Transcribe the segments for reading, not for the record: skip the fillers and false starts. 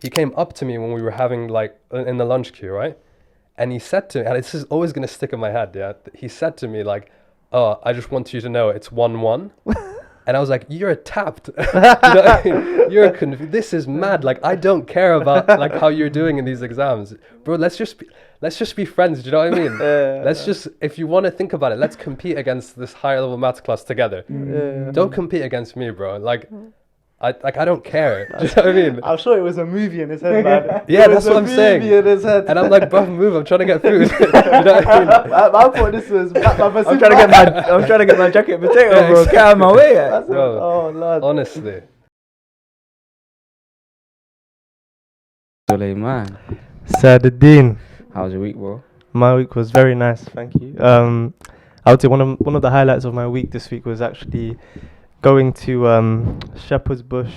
he came up to me when we were having like in the lunch queue, right? And he said to me, and this is always gonna stick in my head, yeah. He said to me like, "Oh, I just want you to know it's 1-1." And I was like, "You're tapped. You know what I mean? This is mad. Like, I don't care about like how you're doing in these exams, bro. Let's just be friends. Do you know what I mean? Let's just, if you want to think about it, let's compete against this higher level maths class together. Don't compete against me, bro. Like, I don't care. Do you know what I mean? I'm sure it was a movie in his head, man. Yeah, that's what I'm saying. In his head. And I'm like, bro, move. I'm trying to get food. You know what I mean? I thought this was. I'm trying to get my jacket potato, bro. Get out of my way. Bro, oh Lord. honestly. Suleiman, Saduddin. how was your week, bro? My week was very nice, thank you. I would say one of the highlights of my week this week was actually going to Shepherd's Bush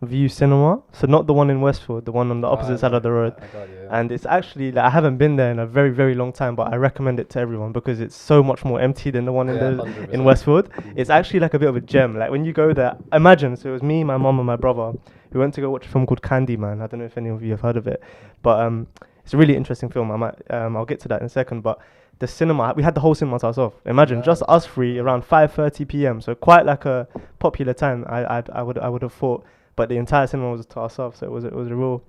View Cinema. So not the one in Westfield, the one on the opposite side of the road. I got you. And it's actually, like, I haven't been there in a very, very long time, but I recommend it to everyone because it's so much more empty than the one in 100%. Westfield. It's actually like a bit of a gem. Like when you go there, imagine, so it was me, my mum and my brother. We went to go watch a film called Candyman. I don't know if any of you have heard of it, but it's a really interesting film. I'll get to that in a second, but the cinema, we had the whole cinema to ourselves. Imagine just us three around 5:30 p.m. So quite like a popular time. I would have thought, but the entire cinema was to ourselves. So it was a real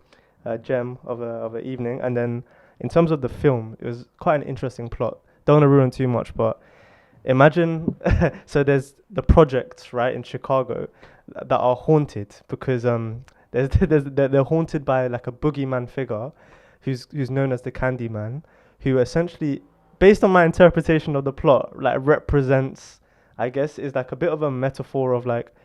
gem of a evening. And then in terms of the film, it was quite an interesting plot. Don't want to ruin too much, but imagine so there's the projects right in Chicago that are haunted because they're haunted by like a boogeyman figure who's known as the Candyman, who essentially, based on my interpretation of the plot, like represents, I guess, is like a bit of a metaphor of like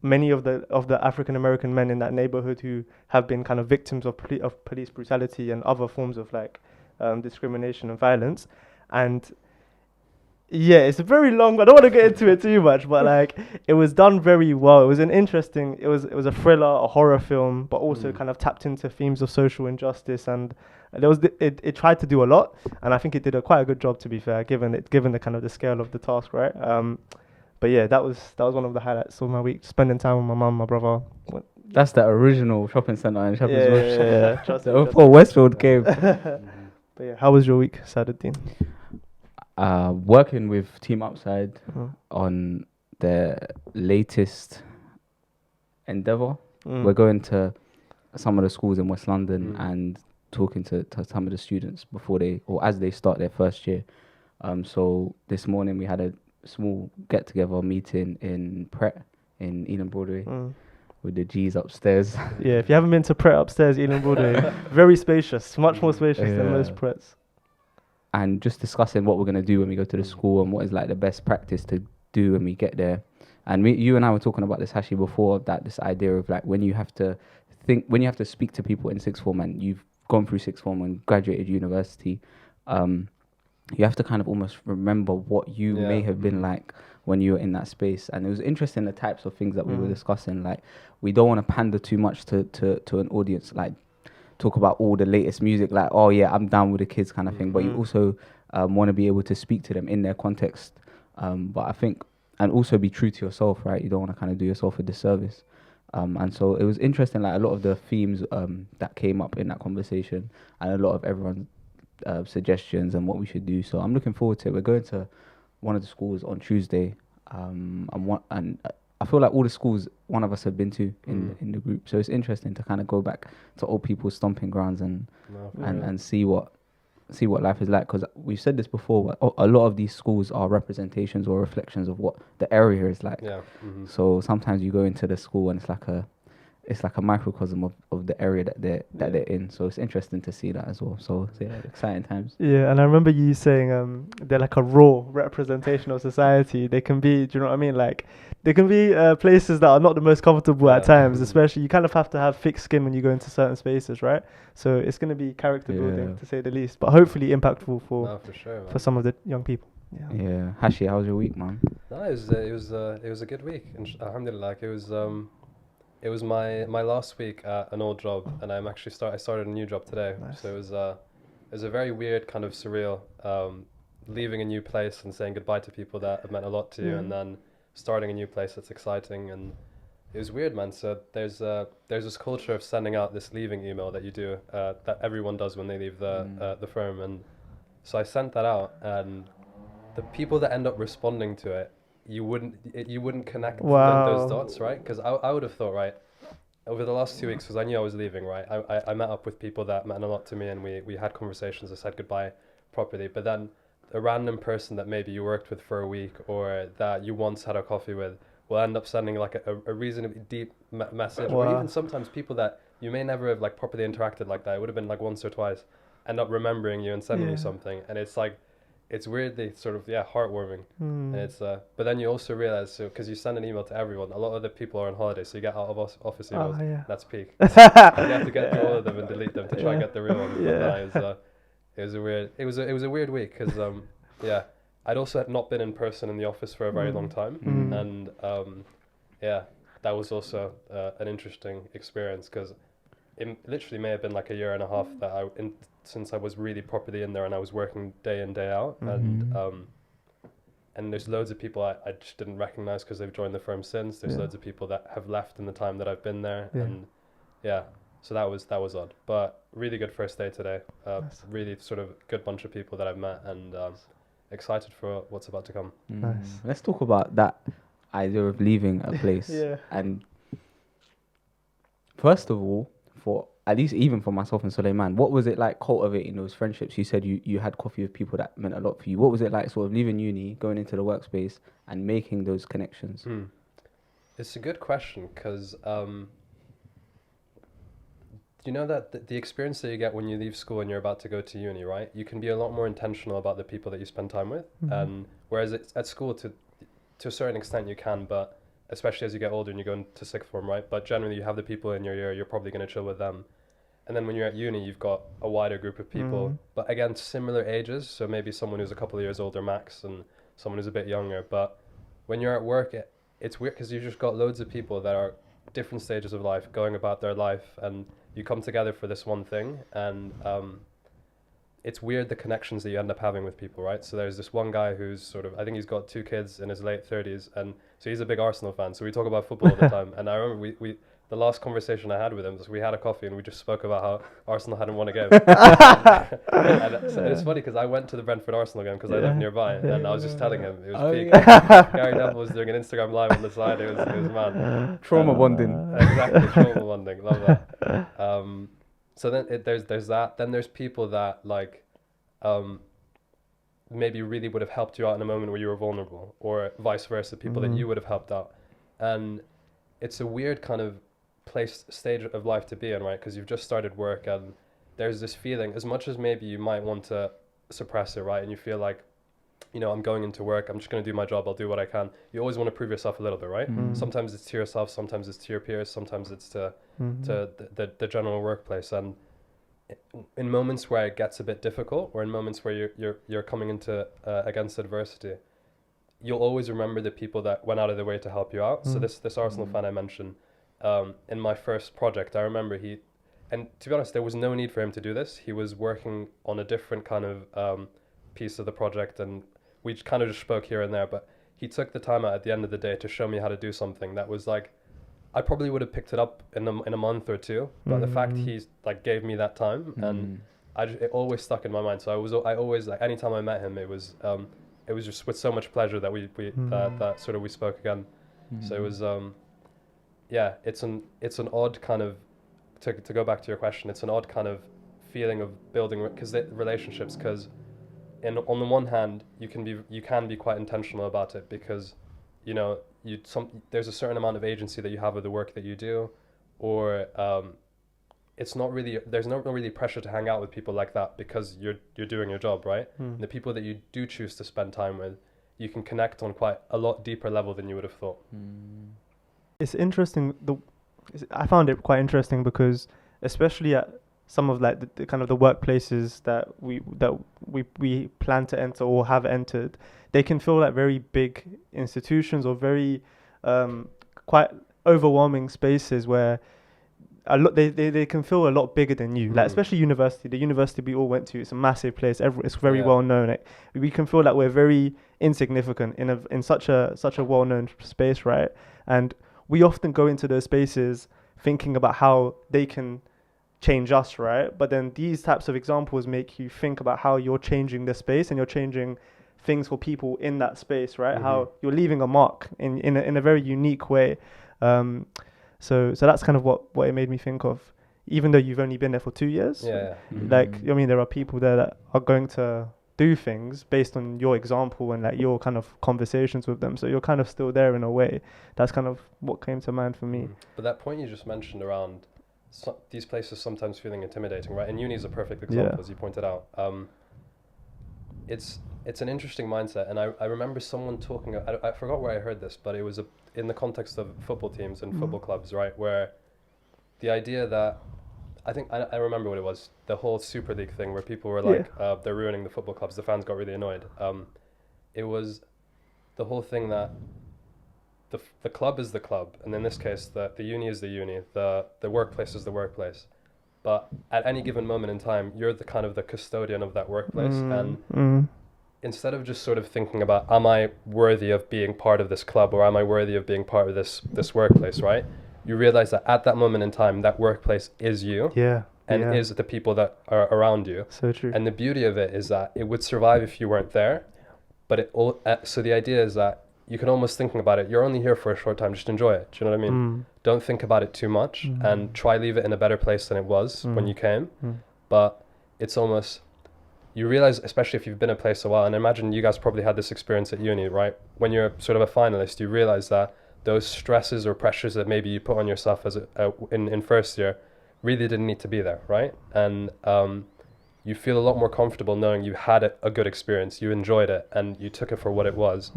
many of the African American men in that neighborhood who have been kind of victims of police brutality and other forms of like discrimination and violence. And yeah, it's very long. I don't want to get into it too much, but like it was done very well. It was it was a thriller, a horror film, but also kind of tapped into themes of social injustice, and it tried to do a lot, and I think it did quite a good job, to be fair, given the kind of the scale of the task, right? But yeah, that was one of the highlights of my week, spending time with my mum, my brother. That's the original shopping centre in Shepherd's Bush. Yeah. Trust me. Before Westfield came. But yeah, how was your week, Saduddin? Working with Team Upside on their latest endeavour. We're going to some of the schools in West London and talking to some of the students as they start their first year. So this morning we had a small get-together meeting in Pret in Ealing Broadway with the G's upstairs. Yeah, if you haven't been to Pret upstairs, Ealing Broadway, very spacious, much more spacious than most Prets. And just discussing what we're going to do when we go to the school and what is like the best practice to do when we get there. And you and I were talking about this, Hashi, before, that this idea of like when you have to speak to people in sixth form and you've gone through sixth form and graduated university, you have to kind of almost remember what you may have been like when you were in that space. And it was interesting, the types of things that we were discussing. Like, we don't want to pander too much to an audience, like talk about all the latest music, like, oh yeah, I'm down with the kids kind of thing. But you also want to be able to speak to them in their context. But I think, and also be true to yourself, right? You don't want to kind of do yourself a disservice. And so it was interesting, like a lot of the themes that came up in that conversation, and a lot of everyone's suggestions and what we should do. So I'm looking forward to it. We're going to one of the schools on Tuesday, and I feel like all the schools one of us have been to in the group. So it's interesting to kind of go back to old people's stomping grounds and see what life is like. Because we've said this before, but a lot of these schools are representations or reflections of what the area is like. Yeah. Mm-hmm. So sometimes you go into the school and it's like a microcosm of the area that they're in. So it's interesting to see that as well. So yeah, exciting times. Yeah, and I remember you saying they're like a raw representation of society. They can be, do you know what I mean? Like, they can be places that are not the most comfortable at times, especially you kind of have to have thick skin when you go into certain spaces, right? So it's going to be character building, to say the least, but hopefully impactful for some of the young people. Yeah. Hashi, how was your week, man? No, it was a good week. Alhamdulillah, like it was my last week at an old job, and I started a new job today. Nice. So it was a very weird, kind of surreal, leaving a new place and saying goodbye to people that have meant a lot to you, and then starting a new place that's exciting. And It was weird, man. So there's this culture of sending out this leaving email that you do that everyone does when they leave the firm, and so I sent that out, and the people that end up responding to it, you wouldn't connect those dots, right? Because I would have thought, right, over the last 2 weeks, because I knew I was leaving, right, I met up with people that meant a lot to me, and we had conversations. I said goodbye properly, but then a random person that maybe you worked with for a week or that you once had a coffee with will end up sending like a reasonably deep message, or even sometimes people that you may never have like properly interacted like that. It would have been like once or twice, end up remembering you and sending you something, and it's like, it's weirdly sort of heartwarming. And it's but then you also realize, so because you send an email to everyone, a lot of the people are on holiday, so you get out of office emails. That's peak. You have to get through all of them and delete them to try and get the real ones. It was a weird. It was a weird week because I'd also had not been in person in the office for a very long time, and that was also an interesting experience because it literally may have been like a year and a half that since I was really properly in there, and I was working day in, day out, and there's loads of people I just didn't recognize because they've joined the firm since. There's loads of people that have left in the time that I've been there, and so that was odd, but really good first day today. Really sort of good bunch of people that I've met, and excited for what's about to come. Nice. Let's talk about that idea of leaving a place. And first of all, for at least even for myself and Suleiman, what was it like cultivating those friendships? You said you had coffee with people that meant a lot for you. What was it like sort of leaving uni, going into the workspace and making those connections? It's a good question because you know that the experience that you get when you leave school and you're about to go to uni, right? You can be a lot more intentional about the people that you spend time with. And whereas it's at school to a certain extent you can, but especially as you get older and you go into sixth form, right? But generally you have the people in your year, you're probably going to chill with them. And then when you're at uni, you've got a wider group of people, but again, similar ages. So maybe someone who's a couple of years older max and someone who's a bit younger. But when you're at work, it's weird because you've just got loads of people that are different stages of life going about their life, and you come together for this one thing. And it's weird the connections that you end up having with people, right? So there's this one guy who's sort of, I think he's got 2 kids in his late 30s, and so he's a big Arsenal fan, so we talk about football all the time. And I remember we the last conversation I had with him was we had a coffee and we just spoke about how Arsenal hadn't won a game. and so it's funny because I went to the Brentford Arsenal game because I live nearby, and I was just telling him it was peak. Gary Neville was doing an Instagram live on the side. It was mad. Trauma bonding. Exactly, trauma bonding. Love that. So then there's that. Then there's people that like maybe really would have helped you out in a moment where you were vulnerable, or vice versa, people that you would have helped out. And it's a weird kind of stage of life to be in, right? Because you've just started work, and there's this feeling, as much as maybe you might want to suppress it, right? And you feel like, I'm going into work, I'm just going to do my job, I'll do what I can. You always want to prove yourself a little bit, right? Sometimes it's to yourself, sometimes it's to your peers, sometimes it's to the general workplace. And in moments where it gets a bit difficult, or in moments where you're coming into against adversity, you'll always remember the people that went out of their way to help you out. So this Arsenal fan I mentioned, in my first project, I remember and to be honest, there was no need for him to do this. He was working on a different kind of piece of the project, and we kind of just spoke here and there, but he took the time out at the end of the day to show me how to do something that was like, I probably would have picked it up in a month or two, but the fact he like gave me that time, and it always stuck in my mind. So I always like, anytime I met him, it was just with so much pleasure that we spoke again. So it was it's an odd kind of, to go back to your question, it's an odd kind of feeling of building relationships, because on the one hand you can be quite intentional about it, because there's a certain amount of agency that you have with the work that you do, or there's not really pressure to hang out with people like that because you're doing your job, right? The people that you do choose to spend time with, you can connect on quite a lot deeper level than you would have thought. It's interesting. I found it quite interesting because, especially at some of like the kind of the workplaces that we plan to enter or have entered, they can feel like very big institutions, or very quite overwhelming spaces where they can feel a lot bigger than you. Like especially university. The university we all went to, it's a massive place. It's very well known. Like, we can feel like we're very insignificant in such a well known space, right? And we often go into those spaces thinking about how they can change us, right? But then these types of examples make you think about how you're changing the space and you're changing things for people in that space, right? Mhm. How you're leaving a mark in a very unique way. So that's kind of what it made me think of. Even though you've only been there for 2 years, Yeah. like, I mean, there are people there that are going to do things based on your example and like your kind of conversations with them. So you're kind of still there in a way. That's kind of what came to mind for me. But that point you just mentioned around these places sometimes feeling intimidating, right? And uni is a perfect example, as you pointed out. It's an interesting mindset, and I remember someone talking. I forgot where I heard this, but it was in the context of football teams and football clubs, right? Where the idea that I remember what it was, the whole Super League thing, where people were like, they're ruining the football clubs. The fans got really annoyed. It was the whole thing that the club is the club, and in this case, the uni is the uni, the workplace is the workplace. But at any given moment in time, you're the kind of the custodian of that workplace, and instead of just sort of thinking about, am I worthy of being part of this club, or am I worthy of being part of this workplace, right? You realize that at that moment in time, that workplace is you, and is the people that are around you. So true. And the beauty of it is that it would survive if you weren't there, but so the idea is that you can almost thinking about it, you're only here for a short time, just enjoy it. Do you know what I mean? Don't think about it too much, and try leave it in a better place than it was when you came. But it's almost, you realize, especially if you've been in a place a while, and imagine you guys probably had this experience at uni, right? When you're sort of a finalist, you realize that those stresses or pressures that maybe you put on yourself as in first year really didn't need to be there, right? And you feel a lot more comfortable knowing you had a good experience, you enjoyed it, and you took it for what it was.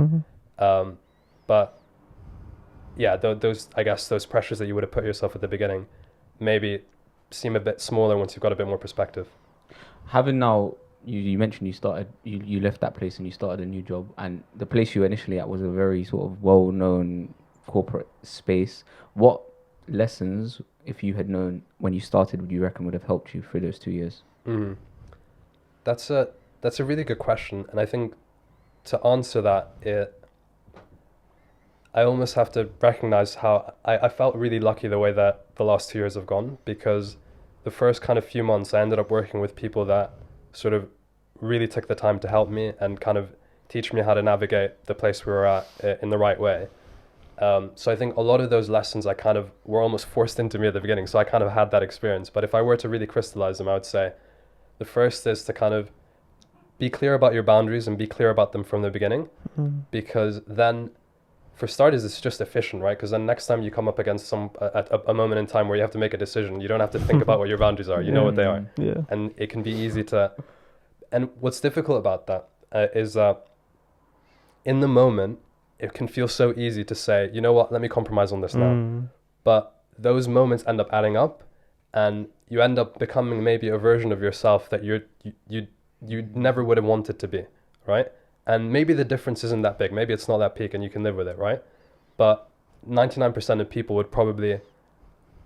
But yeah, those, I guess, those pressures that you would have put yourself at the beginning maybe seem a bit smaller once you've got a bit more perspective. Having now, you mentioned you left that place and you started a new job, and the place you were initially at was a very sort of well-known corporate space. What lessons, if you had known when you started, would you reckon would have helped you through those 2 years? That's a really good question, and I think to answer that, I almost have to recognize how I felt really lucky the way that the last 2 years have gone, because the first kind of few months I ended up working with people that sort of really took the time to help me and kind of teach me how to navigate the place we were at in the right way. So I think a lot of those lessons I kind of were almost forced into me at the beginning, so I kind of had that experience. But if I were to really crystallize them, I would say the first is to kind of be clear about your boundaries and be clear about them from the beginning, because then, for starters, it's just efficient, right? Because then next time you come up against a moment in time where you have to make a decision, you don't have to think about what your boundaries are. You know what they are. And it can be easy to... And what's difficult about that is that in the moment, it can feel so easy to say, you know what, let me compromise on this now. But those moments end up adding up, and you end up becoming maybe a version of yourself that you never would have wanted to be, right? And maybe the difference isn't that big. Maybe it's not that peak and you can live with it, right? But 99% of people would probably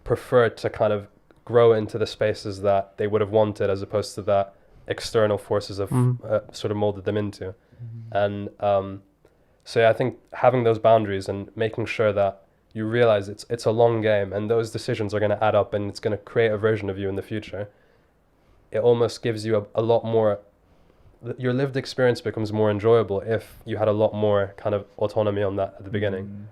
prefer to kind of grow into the spaces that they would have wanted, as opposed to that external forces have sort of molded them into. And so yeah, I think having those boundaries and making sure that you realize it's a long game, and those decisions are going to add up, and it's going to create a version of you in the future. It almost gives you a lot more... Your lived experience becomes more enjoyable if you had a lot more kind of autonomy on that at the beginning.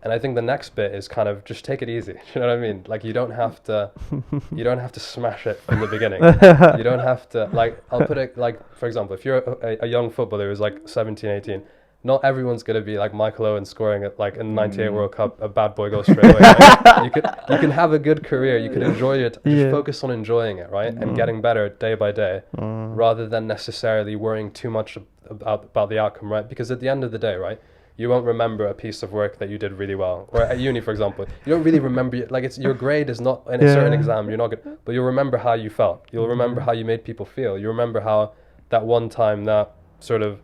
And I think the next bit is kind of just take it easy. You know what I mean? Like, you don't have to smash it from the beginning. You don't have to, like, I'll put it like, for example, if you're a young footballer who's like 17, 18, not everyone's going to be like Michael Owen scoring at like in the 98 World Cup, a bad boy goal straight away. Right? You can have a good career. You can enjoy it. Just focus on enjoying it, right? And getting better day by day, rather than necessarily worrying too much about the outcome, right? Because at the end of the day, right, you won't remember a piece of work that you did really well. Or at uni, for example, you don't really remember, like, it's your grade is not in a certain exam, you're not good, but you'll remember how you felt. You'll remember how you made people feel. You remember how that one time that sort of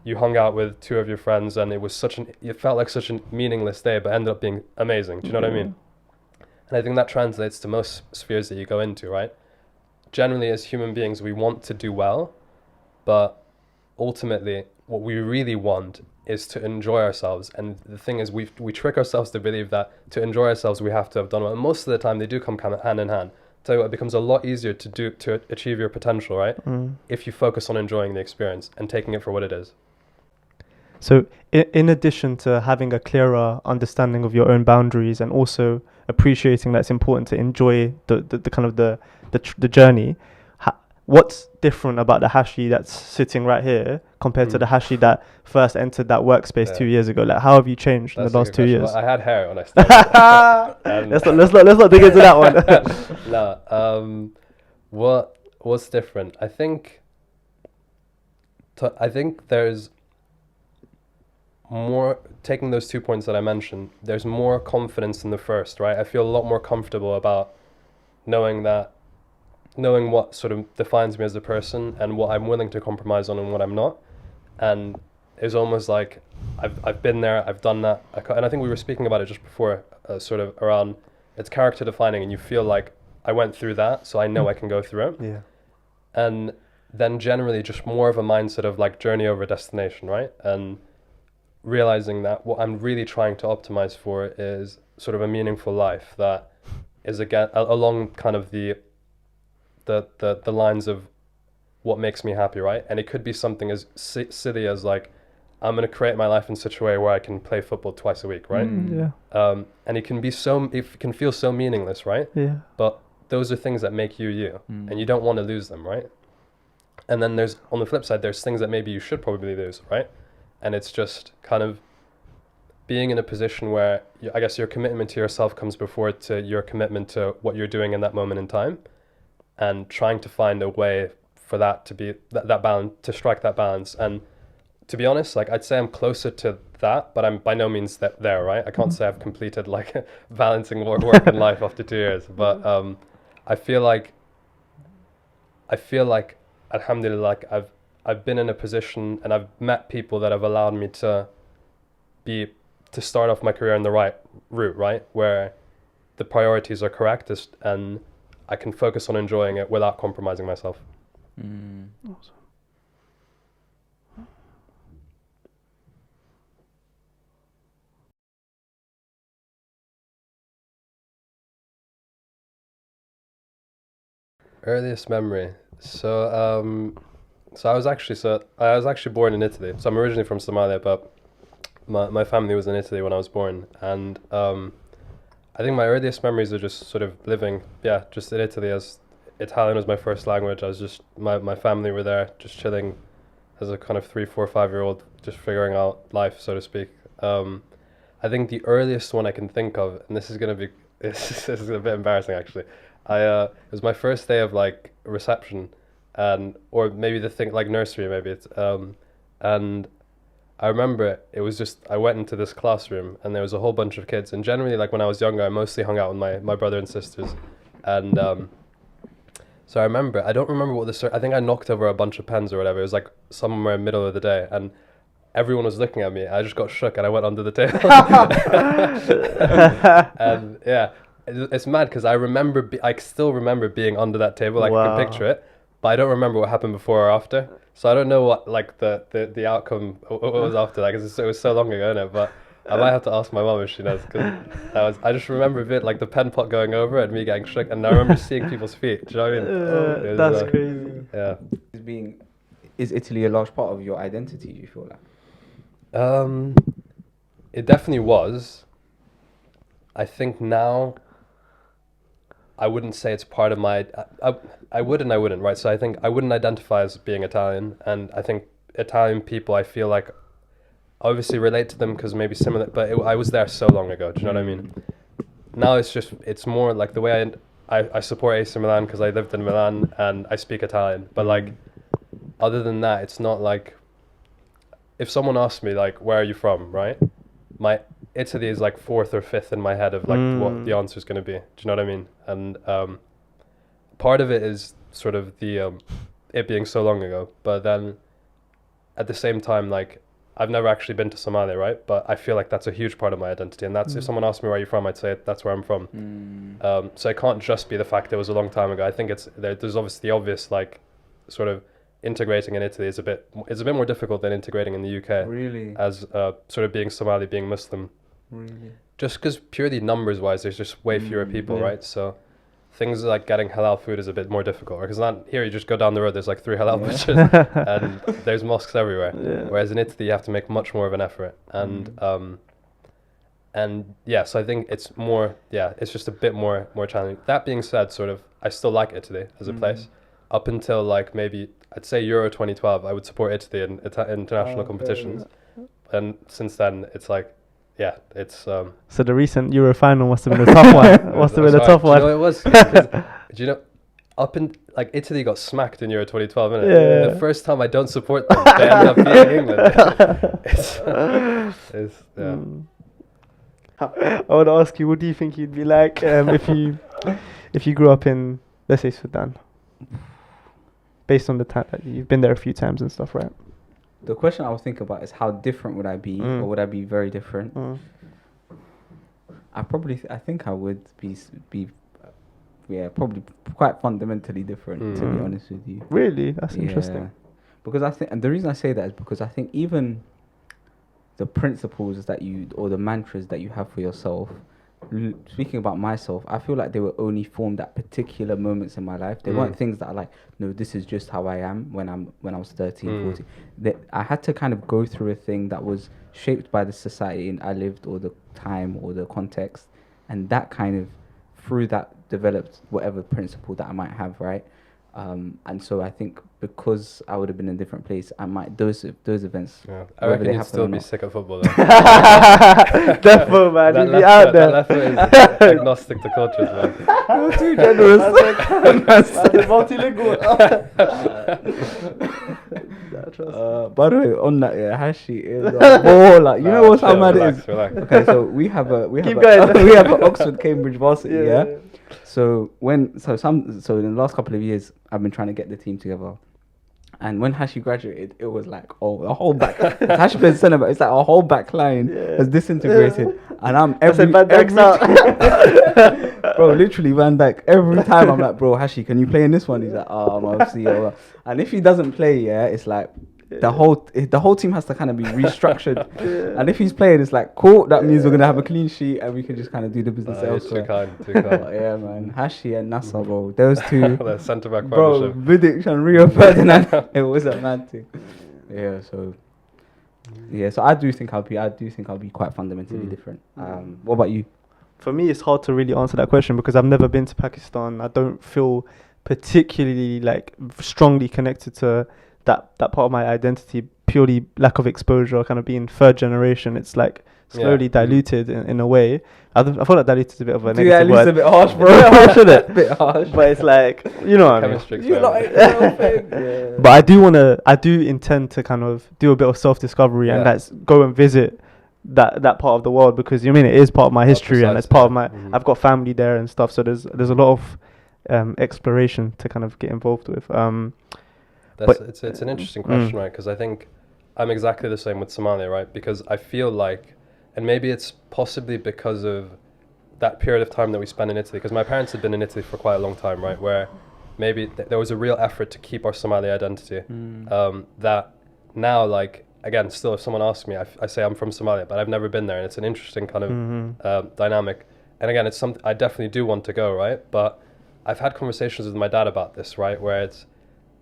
you hung out with two of your friends and it felt like such a meaningless day, but ended up being amazing. Do you know what I mean? And I think that translates to most spheres that you go into, right? Generally, as human beings, we want to do well, but ultimately what we really want is to enjoy ourselves. And the thing is, we trick ourselves to believe that to enjoy ourselves we have to have done well. And most of the time they do come kind of hand in hand. Tell you what, it becomes a lot easier to achieve your potential, right? If you focus on enjoying the experience and taking it for what it is. So in addition to having a clearer understanding of your own boundaries and also appreciating that it's important to enjoy the kind of the journey, what's different about the Hashi that's sitting right here compared to the Hashi that first entered that workspace 2 years ago? Like, how have you changed in the last 2 years? Well, I had hair when I started. Let's not dig into that one. No. What's different? I think there's more, taking those 2 points that I mentioned, there's more confidence in the first, right? I feel a lot more comfortable about knowing what sort of defines me as a person and what I'm willing to compromise on and what I'm not. And it's almost like I've been there, I've done that. And I think we were speaking about it just before, sort of around it's character defining, and you feel like I went through that, so I know I can go through it. Yeah. And then generally just more of a mindset of like journey over destination, right? And realizing that what I'm really trying to optimize for is sort of a meaningful life that is again along kind of the lines of what makes me happy, right? And it could be something as silly as like, I'm going to create my life in such a way where I can play football twice a week, right? And it can feel so meaningless, right? Yeah. But those are things that make you, and you don't want to lose them, right? And then there's, on the flip side, there's things that maybe you should probably lose, right? And it's just kind of being in a position where I guess your commitment to yourself comes before to your commitment to what you're doing in that moment in time, and trying to find a way for that to be that balance, to strike that balance. And to be honest, like I'd say I'm closer to that, but I'm by no means there, right? I can't say I've completed like balancing work and life after 2 years, but I feel like alhamdulillah, like I've been in a position and I've met people that have allowed me to start off my career in the right route, right? Where the priorities are correct and I can focus on enjoying it without compromising myself. Awesome. Earliest memory. So I was actually born in Italy. So I'm originally from Somalia, but my family was in Italy when I was born, and I think my earliest memories are just sort of living, just in Italy, as Italian was my first language. I was just my family were there, just chilling, as a kind of 3, 4, 5-year-old, just figuring out life, so to speak. I think the earliest one I can think of, and this is a bit embarrassing actually. It was my first day of like reception, or maybe the thing like nursery, maybe it's and I remember it was just I went into this classroom and there was a whole bunch of kids, and generally like when I was younger I mostly hung out with my brother and sisters, and so I don't remember what I think I knocked over a bunch of pens or whatever. It was like somewhere in the middle of the day, and everyone was looking at me. I just got shook and I went under the table. And yeah, it's mad because I still remember being under that table. Like I can picture it, but I don't remember what happened before or after. So I don't know what like the outcome what was after that, because it was so long ago, innit? But I might have to ask my mum if she knows, because I just remember a bit like the pen pot going over and me getting shook, and I remember seeing people's feet. Do you know what I mean? That's crazy. Yeah. Is Italy a large part of your identity, do you feel like? It definitely was. I think now I wouldn't say it's part of my I would and I wouldn't, right? So I think I wouldn't identify as being Italian, and I think Italian people, I feel like obviously relate to them because maybe similar, but I was there so long ago. Do you know what I mean? Now it's more like the way I support AC Milan because I lived in Milan and I speak Italian, but like other than that, it's not like, if someone asks me like where are you from, right? My Italy is like 4th or 5th in my head of like what the answer is going to be. Do you know what I mean? And part of it is sort of the it being so long ago, but then at the same time, like I've never actually been to Somalia, right? But I feel like that's a huge part of my identity, and that's if someone asked me where you're from, I'd say that's where I'm from. So it can't just be the fact it was a long time ago. I think there's obviously the obvious like sort of integrating in Italy is a bit more difficult than integrating in the UK. Really? As sort of being Somali, being Muslim. Really? Just because purely numbers wise, there's just way fewer people, yeah. right? So things like getting halal food is a bit more difficult. Because not here, you just go down the road, there's like 3 halal butchers, and there's mosques everywhere. Yeah. Whereas in Italy, you have to make much more of an effort. And yeah, so I think it's more, it's just a bit more challenging. That being said, sort of, I still like Italy as a place. Up until like maybe, I'd say Euro 2012, I would support Italy in international competitions. And since then, it's like, it's... So the recent Euro final must have been a tough one. Must have been a tough one. Do you know it was? Do you know, up in, like, Italy got smacked in Euro 2012, innit? Yeah. The first time I don't support them, they end up beating England. I want to ask you, what do you think you'd be like if you grew up in, let's say, Sudan? Based on the time that you've been there a few times and stuff, right? The question I was thinking about is how different would I be, or would I be very different? I think I would be probably quite fundamentally different, to be honest with you. Really? That's interesting. Because I think, and the reason I say that is because I think even the principles that or the mantras that you have for yourself, speaking about myself, I feel like they were only formed at particular moments in my life. They weren't things that are like, no, this is just how I am when I was 13, 14. I had to kind of go through a thing that was shaped by the society I lived, or the time, or the context, and that kind of, through that, developed whatever principle that I might have, right? And so I think because I would have been in a different place, I might those events. Yeah. I reckon you'd still be sick of football. Definitely, man. You'd be out there. That left foot is agnostic to cultures, man. You're too generous. That's multilingual. By the way, on that, Hashi is a baller. You know what's how mad it is? Relax. Okay, so we have going. we have an Oxford Cambridge varsity, yeah. So in the last couple of years, I've been trying to get the team together. And when Hashi graduated, it was like, a whole back. Hashi plays centre back. It's like a whole back line has disintegrated, and I'm every bro, literally Van Dijk. Every time I'm like, bro, Hashi, can you play in this one? He's like, I'm obviously. And if he doesn't play, it's like the whole team has to kind of be restructured. And if he's playing, it's like, cool. That means we're gonna have a clean sheet, and we can just kind of do the business elsewhere. Too kind. Yeah, man. Hashi and Nasser, bro. Those two. The centre back Bro, partnership. Vidic and Rio Ferdinand. It was a mad thing. Yeah, so I do think I'll be quite fundamentally different. What about you? For me, it's hard to really answer that question because I've never been to Pakistan. I don't feel particularly like strongly connected to that part of my identity. Purely lack of exposure, kind of being third generation. It's like slowly diluted in a way. I feel like diluted is a bit of a negative word. A bit harsh, bro. A bit harsh, isn't it? A bit harsh. But it's like, you know what I mean. But I do intend to kind of do a bit of self-discovery and that's go and visit that part of the world, because you know what I mean, it is part of my history and it's part of my I've got family there and stuff, so there's a lot of exploration to kind of get involved with. It's an interesting question, right? Because I think I'm exactly the same with Somalia, right? Because I feel like, and maybe it's possibly because of that period of time that we spent in Italy, because my parents had been in Italy for quite a long time, right? Where maybe there was a real effort to keep our Somali identity. That now, like, again, still, if someone asks me, I say I'm from Somalia, but I've never been there, and it's an interesting kind of dynamic. And again, it's something I definitely do want to go, right? But I've had conversations with my dad about this, right? Where it's,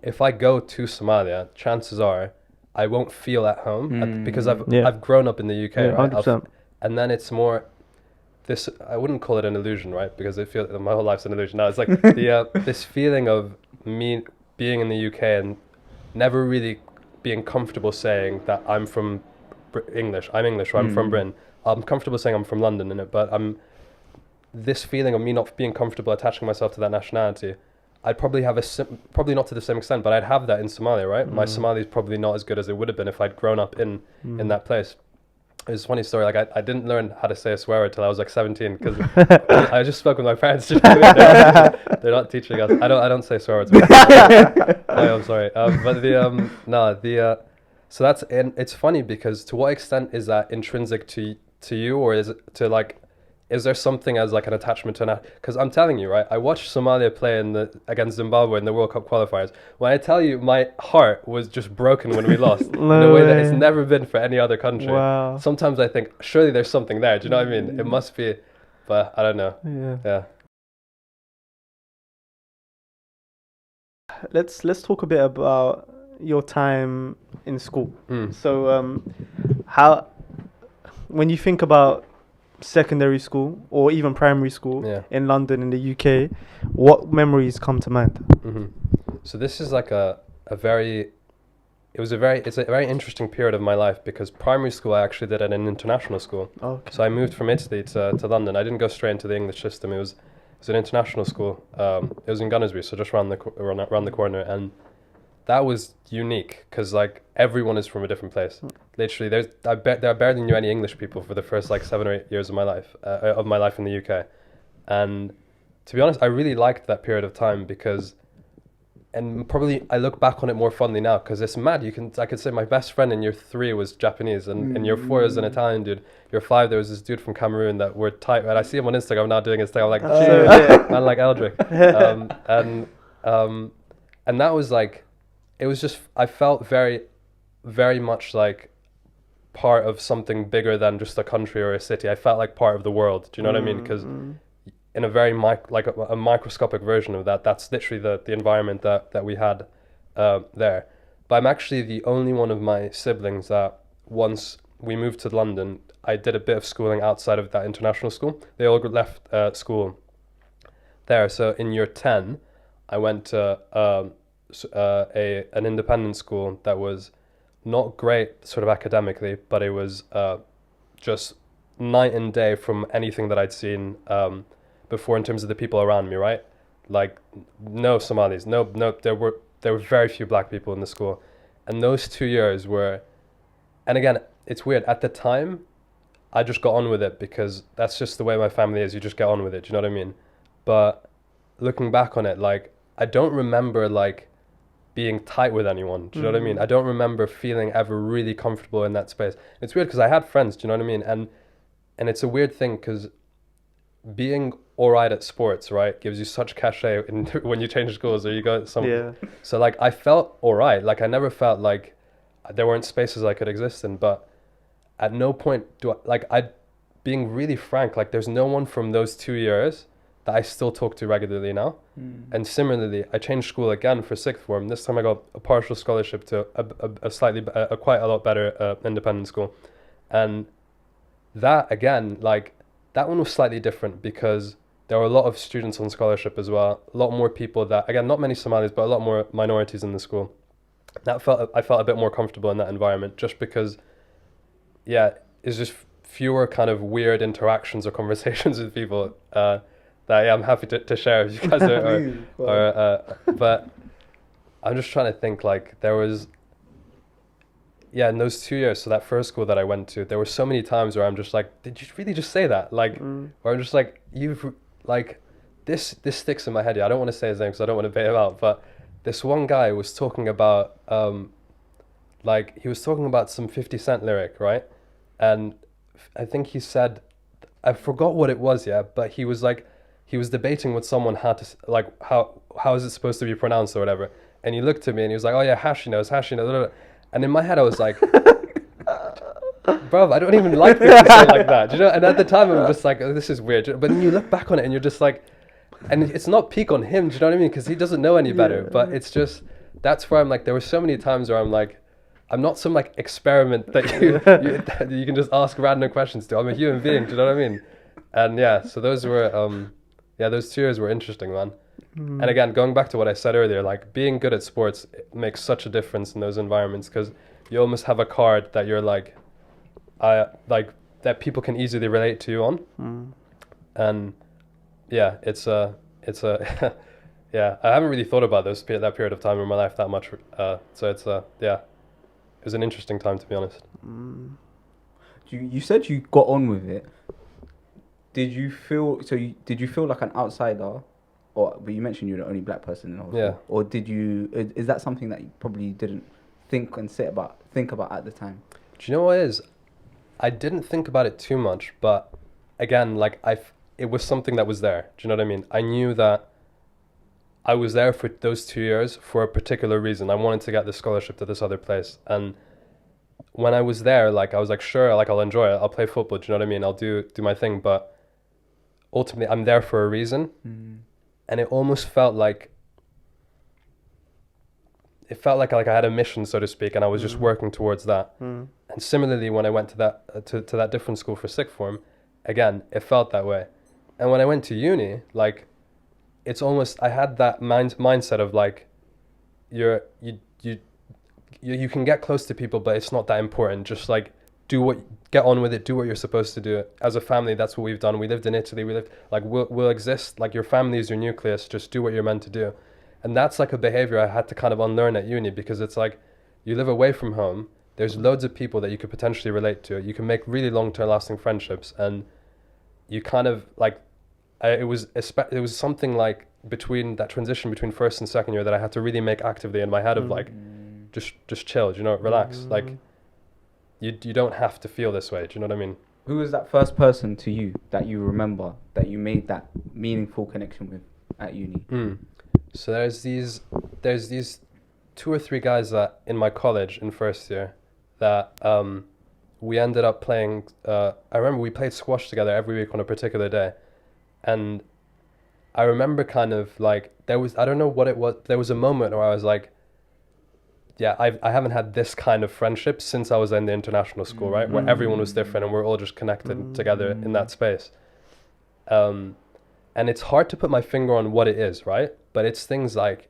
if I go to Somalia, chances are I won't feel at home because I've grown up in the UK, right? 100%. And then it's more this. I wouldn't call it an illusion, right? Because I feel my whole life's an illusion now. It's like this feeling of me being in the UK and never really being comfortable saying that I'm from English. I'm English, or I'm from Britain. I'm comfortable saying I'm from London, innit? But this feeling of me not being comfortable attaching myself to that nationality. I'd probably have probably not to the same extent, but I'd have that in Somalia, right? My Somali is probably not as good as it would have been if I'd grown up in that place. It's a funny story. Like I didn't learn how to say a swear word till I was like 17 because I just spoke with my parents. They're not teaching us. I don't say swear words. I'm sorry. So that's, and it's funny because to what extent is that intrinsic to you, or is it to like is there something as like an attachment to an? Because I'm telling you, right? I watched Somalia play against Zimbabwe in the World Cup qualifiers. When I tell you, my heart was just broken when we lost in a way that it's never been for any other country. Wow. Sometimes I think surely there's something there. Do you know what I mean? It must be, but I don't know. Yeah. Let's talk a bit about your time in school. Mm. So, how, when you think about secondary school or even primary school in London in the UK, what memories come to mind? Mm-hmm. So this is like it's a very interesting period of my life, because primary school I actually did at an international school. Okay. So I moved from Italy to London. I didn't go straight into the English system. It was an international school. It was in Gunnersbury, so just around the corner, and that was unique because like everyone is from a different place. Literally, I barely knew any English people for the first like 7 or 8 years of my life in the UK, and to be honest, I really liked that period of time because, and probably I look back on it more fondly now because it's mad. I could say my best friend in year 3 was Japanese, and in year 4 was an Italian dude. Year 5 there was this dude from Cameroon that we're tight, and I see him on Instagram now doing his thing. I'm like, man, like Eldrick, and that was like, it was just, I felt very, very much like part of something bigger than just a country or a city. I felt like part of the world. Do you know what I mean? Because in a very a microscopic version of that, that's literally the environment that we had there. But I'm actually the only one of my siblings that once we moved to London, I did a bit of schooling outside of that international school. They all left school there. So in year 10, I went to an independent school that was not great sort of academically, but it was just night and day from anything that I'd seen before in terms of the people around me, right? Like no Somalis, no, there were very few black people in the school. And those 2 years were, and again, it's weird, at the time, I just got on with it because that's just the way my family is, you just get on with it, do you know what I mean? But looking back on it, like, I don't remember like being tight with anyone, do you know what I mean? I don't remember feeling ever really comfortable in that space. It's weird because I had friends, do you know what I mean? And it's a weird thing because being alright at sports, right, gives you such cachet when you change schools or you go some. So like I felt alright, like I never felt like there weren't spaces I could exist in, but at no point being really frank, like there's no one from those 2 years that I still talk to regularly now. And similarly, I changed school again for sixth form. This time I got a partial scholarship to a quite a lot better independent school, and that again, like that one was slightly different because there were a lot of students on scholarship as well, a lot more people that, again, not many Somalis, but a lot more minorities in the school. I felt a bit more comfortable in that environment just because, it's just fewer kind of weird interactions or conversations with people that I'm happy to share if you guys but I'm just trying to think, like there was, in those 2 years, so that first school that I went to, there were so many times where I'm just like, did you really just say that? Like, where I'm just like, you've, like, this sticks in my head. I don't want to say his name because I don't want to bait him out, but this one guy was talking about, he was talking about some 50 Cent lyric, right? And I think he said, I forgot what it was, but he was like, he was debating with someone how is it supposed to be pronounced or whatever. And he looked at me and he was like, oh yeah, Hashi knows. And in my head I was like, bruv, I don't even like things to say like that. Do you know? And at the time I'm just like, oh, this is weird. But then you look back on it and you're just like, and it's not peak on him, do you know what I mean? Because he doesn't know any better. But it's just, that's where I'm like, there were so many times where I'm like, I'm not some like experiment that you can just ask random questions to. I'm a human being, do you know what I mean? And so those were, those 2 years were interesting, man. And again, going back to what I said earlier, like being good at sports makes such a difference in those environments because you almost have a card that you're like that people can easily relate to you on. And it's a I haven't really thought about that period of time in my life that much. So it's it was an interesting time, to be honest. You said you got on with it. Did you feel like an outsider, but you mentioned you're the only black person in the whole school? Or is that something that you probably didn't think about at the time? Do you know what it is? I didn't think about it too much, but again, like it was something that was there. Do you know what I mean? I knew that I was there for those 2 years for a particular reason. I wanted to get the scholarship to this other place. And when I was there, like, I was like, sure, like, I'll enjoy it. I'll play football. Do you know what I mean? I'll do my thing. But ultimately, I'm there for a reason. And it almost felt like, I had a mission, so to speak, and I was just working towards that. And similarly, when I went to that to that different school for sixth form, again, it felt that way. And when I went to uni, like, it's almost, I had that mindset of like, you can get close to people, but it's not that important. Just like get on with it, do what you're supposed to do. As a family, that's what we've done. We lived in Italy. We'll exist. Like, your family is your nucleus. Just do what you're meant to do. And that's like a behavior I had to kind of unlearn at uni, because it's like, you live away from home. There's loads of people that you could potentially relate to. You can make really long-term lasting friendships, and you kind of like, it was something like between that transition between first and second year that I had to really make actively in my head of like, just chill, relax. Like, you don't have to feel this way. Do you know what I mean? Who was that first person to you that you remember that you made that meaningful connection with at uni? So there's these 2 or 3 guys that in my college in first year that we ended up playing. I remember we played squash together every week on a particular day, and I remember kind of like, there was, I don't know what it was, there was a moment where I was like, yeah, I haven't had this kind of friendship since I was in the international school, right? Where everyone was different and we're all just connected together in that space. And it's hard to put my finger on what it is, right? But it's things like,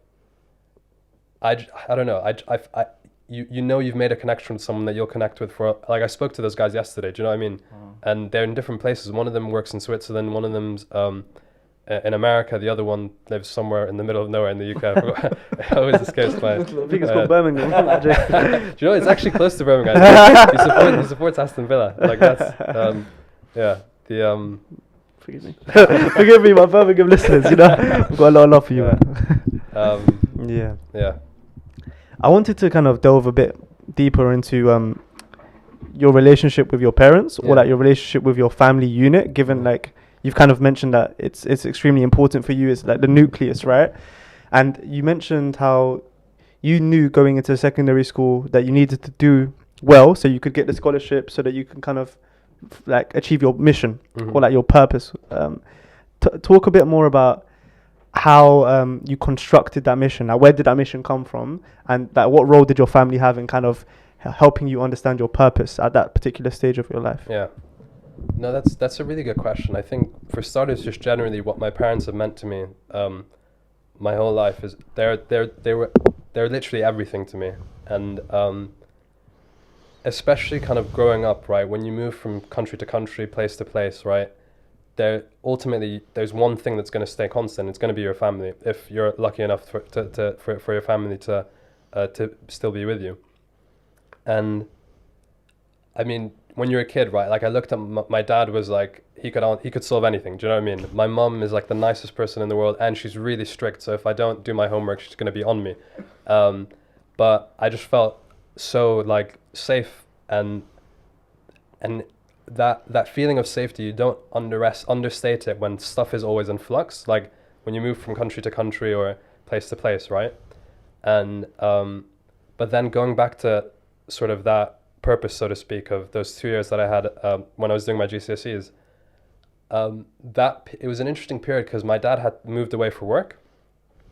I don't know, you've made a connection with someone that you'll connect with for, like, I spoke to those guys yesterday, do you know what I mean? And they're in different places. One of them works in Switzerland, one of them's in America, the other one lives somewhere in the middle of nowhere in the UK. I always escapes my... I think it's called Birmingham. Do you know, it's actually close to Birmingham. He supports Aston Villa. Like, that's... Forgive me. Forgive me, my Birmingham listeners, I've got a lot of love for you, man. Yeah. I wanted to kind of delve a bit deeper into your relationship with your parents, or like your relationship with your family unit, given like you've kind of mentioned that it's extremely important for you. It's like the nucleus, right? And you mentioned how you knew going into secondary school that you needed to do well so you could get the scholarship, so that you can kind of like achieve your mission or like your purpose. Talk a bit more about how you constructed that mission. Like, where did that mission come from, and like what role did your family have in kind of helping you understand your purpose at that particular stage of your life? Yeah. No, that's a really good question. I think for starters, just generally what my parents have meant to me my whole life is they're literally everything to me. And especially kind of growing up, right, when you move from country to country, place to place, right, there's one thing that's going to stay constant. It's going to be your family, if you're lucky enough for your family to still be with you. And I mean, when you're a kid, right, like, I looked at my dad was like, he could solve anything. Do you know what I mean? My mum is like the nicest person in the world, and she's really strict. So if I don't do my homework, she's going to be on me. But I just felt so like safe, and that feeling of safety, you don't understate it when stuff is always in flux, like when you move from country to country or place to place, right? And but then going back to sort of that purpose, so to speak, of those 2 years that I had when I was doing my GCSEs, it was an interesting period because my dad had moved away for work.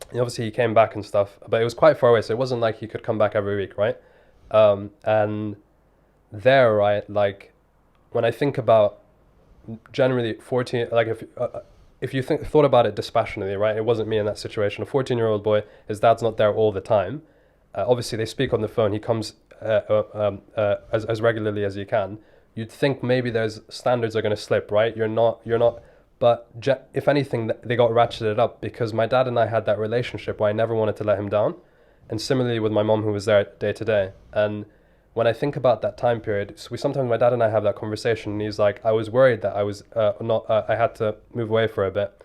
And obviously he came back and stuff, but it was quite far away, so it wasn't like he could come back every week, right? And there, right, like, when I think about generally 14, like, if you thought about it dispassionately, right, it wasn't me in that situation. A 14-year-old boy, his dad's not there all the time. Obviously they speak on the phone. He comes as regularly as he can. You'd think maybe there's standards are going to slip, right? You're not. But if anything, they got ratcheted up, because my dad and I had that relationship where I never wanted to let him down. And similarly with my mom, who was there day to day. And when I think about that time period, so sometimes my dad and I have that conversation, and he's like, I was worried that I was I had to move away for a bit,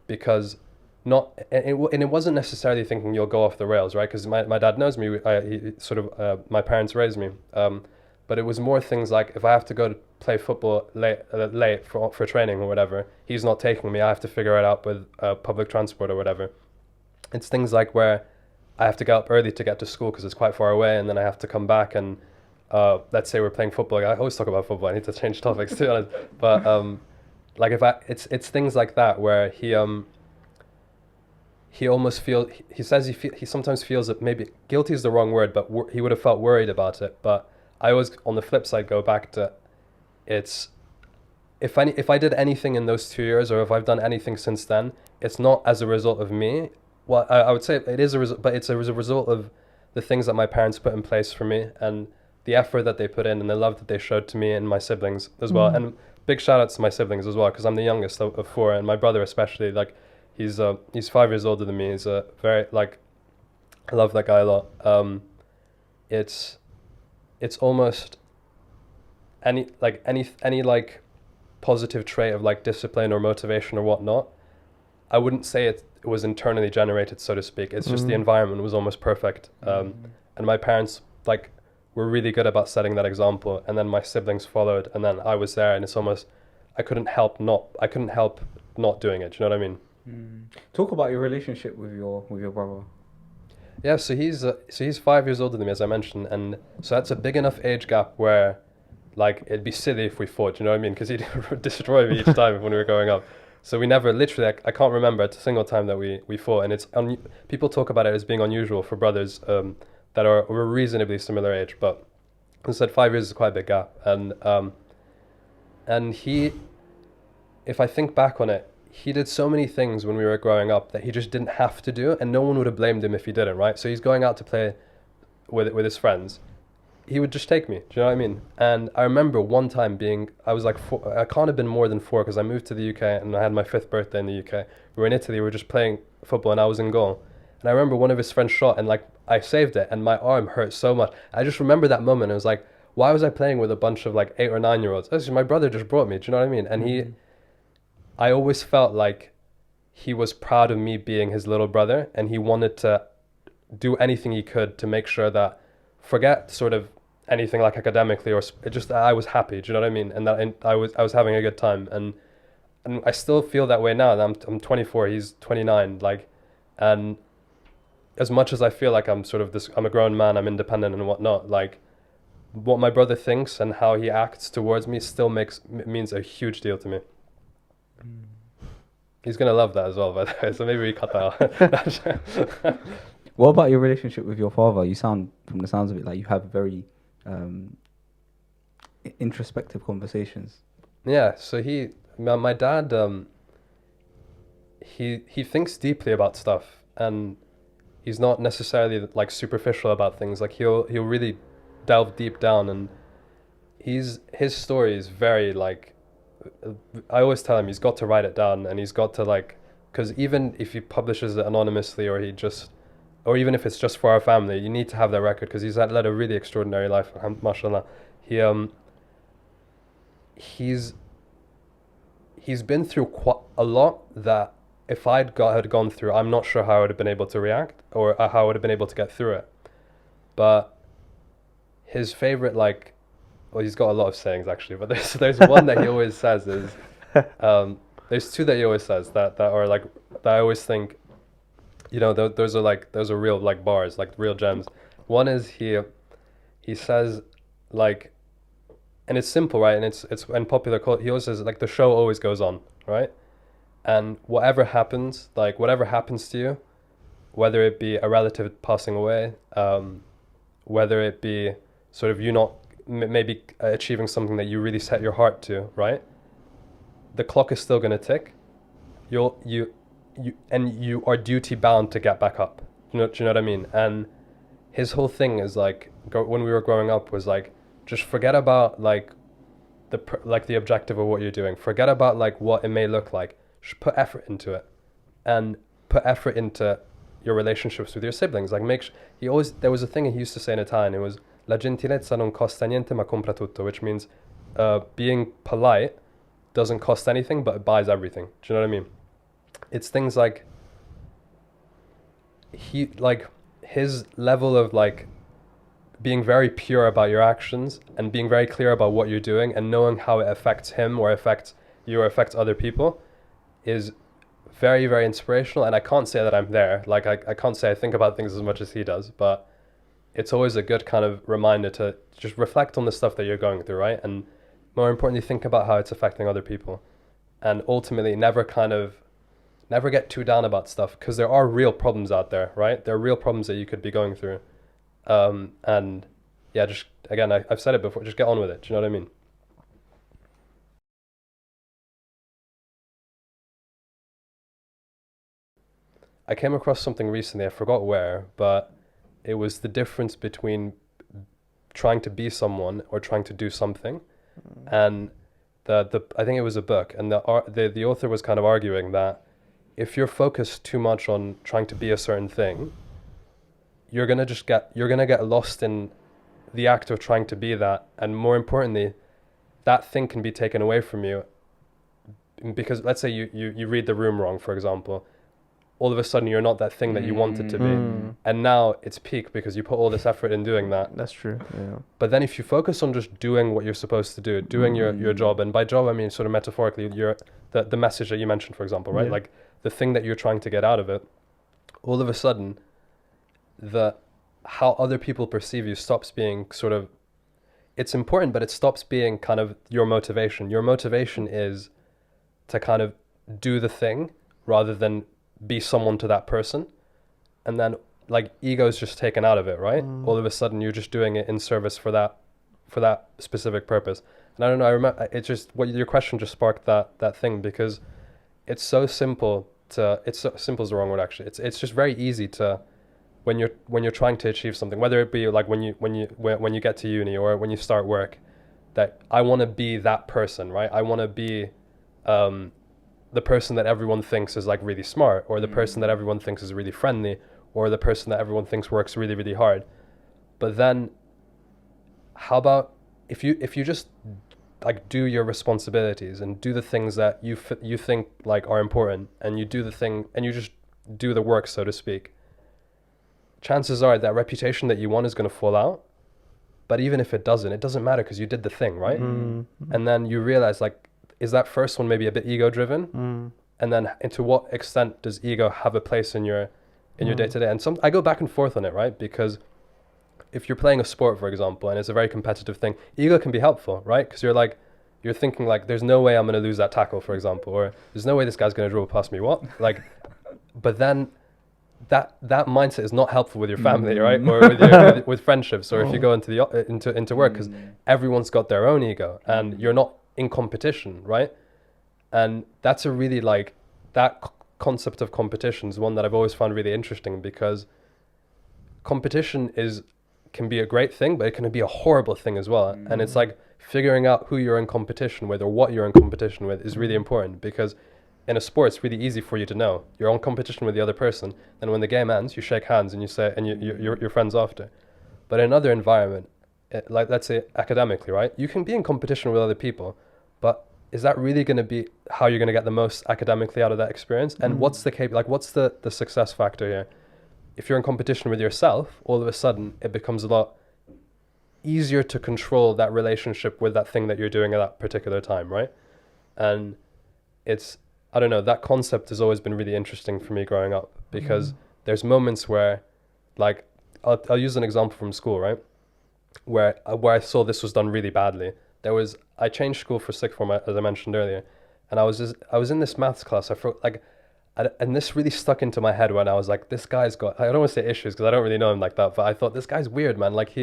because it wasn't necessarily thinking you'll go off the rails, right? Because my dad knows me. He sort of my parents raised me, but it was more things like if I have to go to play football late for training or whatever, he's not taking me. I have to figure it out with public transport or whatever. It's things like where I have to get up early to get to school because it's quite far away, and then I have to come back and let's say we're playing football. I always talk about football. I need to change topics to be honest. But like it's things like that where he almost he says he sometimes feels that maybe guilty is the wrong word, but he would have felt worried about it. But I always, on the flip side, go back to it's if I did anything in those 2 years, or if I've done anything since then, it's not as a result of me. Well, I would say it is a result, but it's a result of the things that my parents put in place for me, and the effort that they put in, and the love that they showed to me and my siblings as well. And big shout outs to my siblings as well, because I'm the youngest of four, and my brother especially, like he's 5 years older than me. He's a very, like, I love that guy a lot. It's almost any like positive trait of like discipline or motivation or whatnot, I wouldn't say it was internally generated, so to speak. It's just the environment was almost perfect. And my parents like were really good about setting that example, and then my siblings followed, and then I was there, and it's almost I couldn't help not doing it. Do you know what I mean? Talk about your relationship with your brother. Yeah, so he's 5 years older than me, as I mentioned, and so that's a big enough age gap where, like, it'd be silly if we fought. You know what I mean? Because he'd destroy me each time when we were growing up. So we never, literally, I can't remember a single time that we fought, and it's people talk about it as being unusual for brothers that are reasonably similar age, but as I said, 5 years is quite a big gap, and he, if I think back on it, he did so many things when we were growing up that he just didn't have to do, and no one would have blamed him if he didn't, right? So he's going out to play with his friends. He would just take me, do you know what I mean? And I remember one time I was like 4, I can't have been more than 4 because I moved to the UK and I had my 5th birthday in the UK. We were in Italy, we were just playing football and I was in goal. And I remember one of his friends shot and like I saved it and my arm hurt so much. I just remember that moment. It was like, why was I playing with a bunch of like 8 or 9 year olds? Actually, my brother just brought me, do you know what I mean? And I always felt like he was proud of me being his little brother, and he wanted to do anything he could to make sure that, forget sort of anything like academically, or just that I was happy, do you know what I mean? And that I was having a good time, and I still feel that way now. I'm 24, he's 29, like, and as much as I feel like I'm sort of I'm a grown man, I'm independent and whatnot, like, what my brother thinks and how he acts towards me still means a huge deal to me. He's gonna love that as well, by the way. So maybe we cut that out. What about your relationship with your father? You sound, from the sounds of it, like you have very introspective conversations. Yeah. So my dad, he thinks deeply about stuff, and he's not necessarily like superficial about things. Like he'll really delve deep down, and his story is very like. I always tell him he's got to write it down, and he's got to like, because even if he publishes it anonymously, or even if it's just for our family, you need to have that record, because he's led a really extraordinary life, mashallah. He's been through quite a lot that if had gone through, I'm not sure how I would have been able to react, or how I would have been able to get through it. But his favorite, like, well, he's got a lot of sayings actually, but there's one that he always says is, there's two that he always says that are like, that I always think, you know, those are real like bars, like real gems. One is he says like, and it's simple, right? And it's in popular culture, he always says like, the show always goes on, right? And whatever happens to you, whether it be a relative passing away, whether it be sort of you not maybe achieving something that you really set your heart to, right? The clock is still going to tick. You are duty bound to get back up. Do you know what I mean? And his whole thing is like, when we were growing up, was like, just forget about like the objective of what you're doing. Forget about like what it may look like. Just put effort into it, and put effort into your relationships with your siblings. Like there was a thing he used to say in Italian. It was la gentilezza non costa niente ma compra tutto, which means being polite doesn't cost anything, but it buys everything. Do you know what I mean? It's things like his level of like being very pure about your actions and being very clear about what you're doing and knowing how it affects him or affects you or affects other people is very, very inspirational. And I can't say that I'm there. Like, I can't say I think about things as much as he does, but it's always a good kind of reminder to just reflect on the stuff that you're going through, right? And more importantly, think about how it's affecting other people. And ultimately, never get too down about stuff, because there are real problems out there, right? There are real problems that you could be going through. And yeah, just, again, I've said it before, just get on with it. Do you know what I mean? I came across something recently, I forgot where, but it was the difference between trying to be someone or trying to do something. And I think it was a book, and the author was kind of arguing that if you're focused too much on trying to be a certain thing, you're gonna get lost in the act of trying to be that, and more importantly, that thing can be taken away from you. Because let's say you read the room wrong, for example, all of a sudden you're not that thing that you wanted to be, and now it's peak because you put all this effort in doing that. That's true. Yeah. But then if you focus on just doing what you're supposed to do, doing your job, and by job I mean sort of metaphorically the message that you mentioned, for example, right? Yeah. Like the thing that you're trying to get out of it, all of a sudden how other people perceive you stops being sort of, it's important, but it stops being kind of your motivation. Your motivation is to kind of do the thing rather than be someone to that person. And then like ego is just taken out of it, right? All of a sudden you're just doing it in service for that specific purpose. And I don't know, I remember it just, what your question just sparked that thing, because it's so simple simple is the wrong word actually. It's just very easy to, when you're trying to achieve something, whether it be like when you get to uni or when you start work, that I want to be that person, right? I want to be the person that everyone thinks is like really smart, or the person that everyone thinks is really friendly, or the person that everyone thinks works really, really hard. But then how about if you just like do your responsibilities and do the things that you think like are important, and you do the thing and you just do the work, so to speak, chances are that reputation that you want is going to fall out. But even if it doesn't matter, because you did the thing, right? And then you realize, like, is that first one maybe a bit ego driven? And then to what extent does ego have a place in your day-to-day? And I go back and forth on it, right? Because if you're playing a sport, for example, and it's a very competitive thing, ego can be helpful, right? Because you're thinking like, there's no way I'm going to lose that tackle, for example, or there's no way this guy's going to dribble past me. What? Like, but then that mindset is not helpful with your family, right? Or with friendships, or if you go into work, because everyone's got their own ego, and you're not in competition, right? And that's a really like that concept of competition is one that I've always found really interesting, because competition can be a great thing, but it can be a horrible thing as well. And it's like figuring out who you're in competition with or what you're in competition with is really important, because in a sport, it's really easy for you to know you're on competition with the other person. Then when the game ends, you shake hands and you say, and you're friends after. But in another environment, like let's say academically, right? You can be in competition with other people, but is that really going to be how you're going to get the most academically out of that experience? And what's the success factor here? If you're in competition with yourself, all of a sudden it becomes a lot easier to control that relationship with that thing that you're doing at that particular time, right? And I don't know, that concept has always been really interesting for me growing up, because there's moments where, like, I'll use an example from school, right? Where I saw this was done really badly. I changed school for sixth form, as I mentioned earlier, and I was in this maths class. And this really stuck into my head when I was like, this guy's got, I don't want to say issues because I don't really know him like that, but I thought this guy's weird, man. Like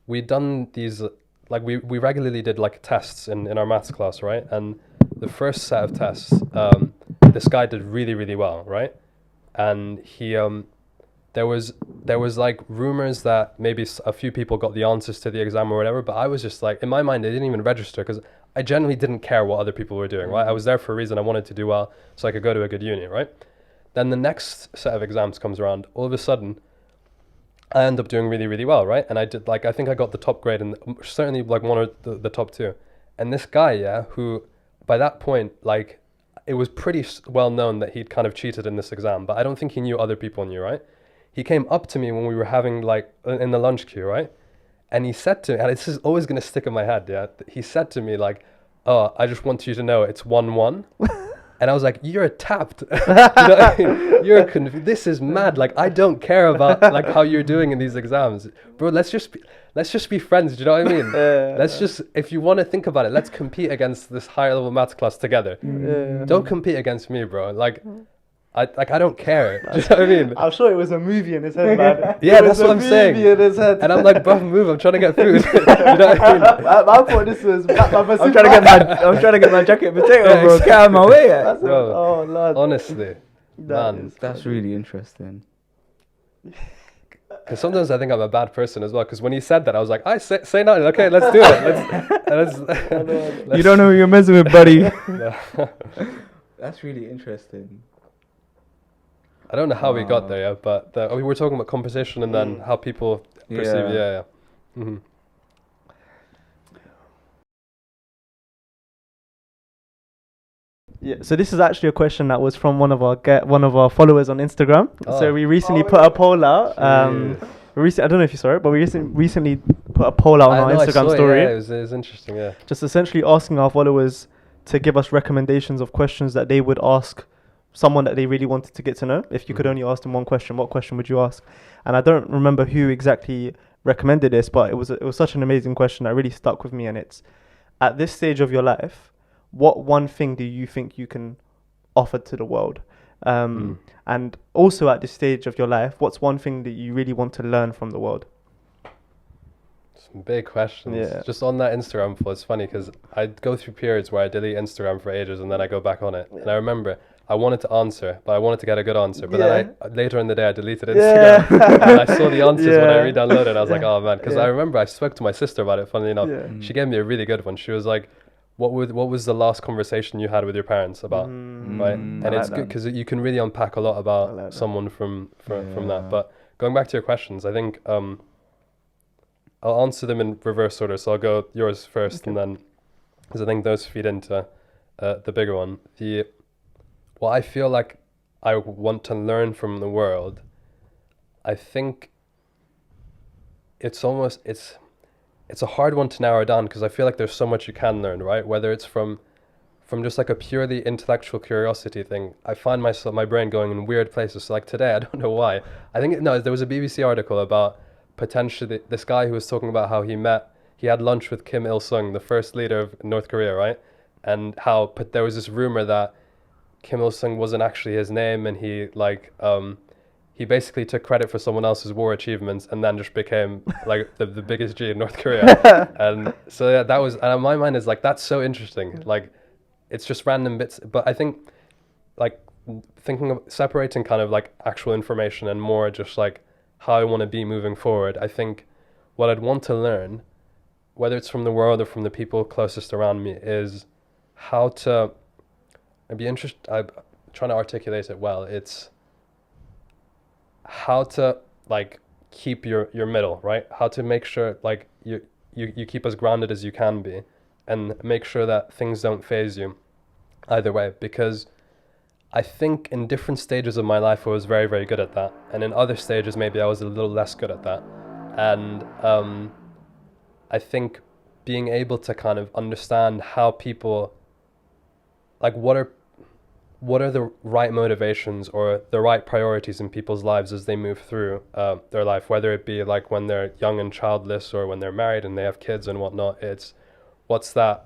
we'd done these, like we regularly did like tests in our maths class, right? And the first set of tests, this guy did really, really well, right? And he, there was like rumors that maybe a few people got the answers to the exam or whatever, but I was just like, in my mind, it didn't even register, because I genuinely didn't care what other people were doing, right? I was there for a reason. I wanted to do well so I could go to a good uni, right? Then the next set of exams comes around. All of a sudden, I end up doing really, really well, right? And I did, like, I think I got the top grade, and certainly like one of the top two. And this guy, yeah, who by that point, like, it was pretty well known that he'd kind of cheated in this exam, but I don't think he knew other people knew, right? He came up to me when we were having, like, in the lunch queue, right? And he said to me, and this is always going to stick in my head, yeah. He said to me, like, oh, I just want you to know it's 1-1. And I was like, you're tapped. You know what I mean? This is mad. Like, I don't care about like how you're doing in these exams. Bro, let's just be friends. Do you know what I mean? Let's just, if you want to think about it, let's compete against this higher level maths class together. Don't compete against me, bro. Like, I don't care. Do you know what I mean? I'm sure it was a movie in his head, man. Yeah, that's what I'm saying. In his head. And I'm like, bro, move. I'm trying to get food. You know what I mean? I thought this was. I'm trying to get my jacket potato, bro. Get out of my way. Bro, oh Lord. Honestly, man, That's really interesting. because sometimes I think I'm a bad person as well. Because when he said that, I was like, I say nothing. Okay, let's do it. Let's You don't know who you're messing with, buddy. That's really interesting. I don't know how we got there, yeah, but we were talking about competition and then how people perceive. Yeah. Mm-hmm. Yeah, so this is actually a question that was from one of our followers on Instagram. Oh. So we recently put a poll out. I don't know if you saw it, but we recently put a poll out on our Instagram story. Yeah, it was interesting. Yeah, just essentially asking our followers to give us recommendations of questions that they would ask someone that they really wanted to get to know. If you could only ask them one question, what question would you ask? And I don't remember who exactly recommended this, but it was such an amazing question that really stuck with me. And it's, at this stage of your life, what one thing do you think you can offer to the world? And also at this stage of your life, what's one thing that you really want to learn from the world? some big questions. Yeah. Just on that Instagram poll, it's funny because I go through periods where I delete Instagram for ages and then I go back on it. And I remember I wanted to answer, but I wanted to get a good answer. But then later in the day, I deleted Instagram. And I saw the answers when I re-downloaded it. I was like, oh man, because I remember I spoke to my sister about it, funnily enough. She gave me a really good one. She was like, what was the last conversation you had with your parents about, right? And it's good because you can really unpack a lot about someone from that. But going back to your questions, I think I'll answer them in reverse order. So I'll go yours first, and then because I think those feed into the bigger one. What I feel like I want to learn from the world, I think it's a hard one to narrow down because I feel like there's so much you can learn, right? Whether it's from just like a purely intellectual curiosity thing. I find my brain going in weird places. So like today, I don't know why. I think there was a BBC article about potentially this guy who was talking about how he had lunch with Kim Il-sung, the first leader of North Korea, right? And how there was this rumor that Kim Il-sung wasn't actually his name, and he basically took credit for someone else's war achievements and then just became like the biggest G in North Korea. And so yeah, that was, and my mind is like, that's so interesting. Like, it's just random bits. But I think like thinking of separating kind of like actual information and more just like how I want to be moving forward. I think what I'd want to learn, whether it's from the world or from the people closest around me, is how to, I'm trying to articulate it well. It's how to like keep your middle, right? How to make sure like you keep as grounded as you can be, and make sure that things don't phase you either way. Because I think in different stages of my life I was very, very good at that, and in other stages maybe I was a little less good at that. And I think being able to kind of understand how people, like what are the right motivations or the right priorities in people's lives as they move through their life, whether it be like when they're young and childless or when they're married and they have kids and whatnot. It's what's that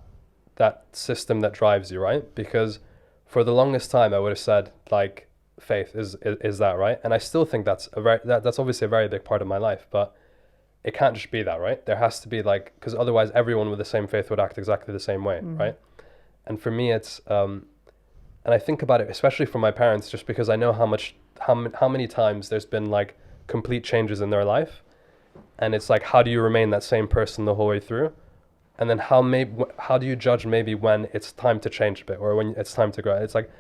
system that drives you, right? Because for the longest time I would have said like faith is that, right? And I still think that's obviously a very big part of my life, but it can't just be that, right? There has to be like, because otherwise everyone with the same faith would act exactly the same way, right? And for me it's and I think about it, especially for my parents, just because I know how many times there's been like complete changes in their life, and it's like, how do you remain that same person the whole way through? And then how do you judge maybe when it's time to change a bit or when it's time to grow? It's like,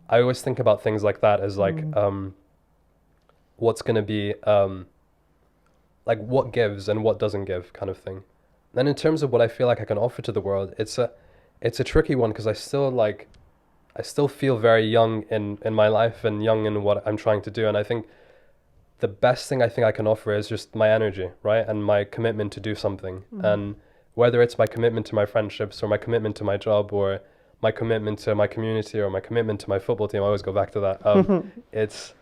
I always think about things like that as like, what's going to be, like what gives and what doesn't give kind of thing. Then in terms of what I feel like I can offer to the world, it's a tricky one because I still feel very young in my life and young in what I'm trying to do. And I think the best thing I think I can offer is just my energy, right? And my commitment to do something. And whether it's my commitment to my friendships or my commitment to my job or my commitment to my community or my commitment to my football team, I always go back to that. It's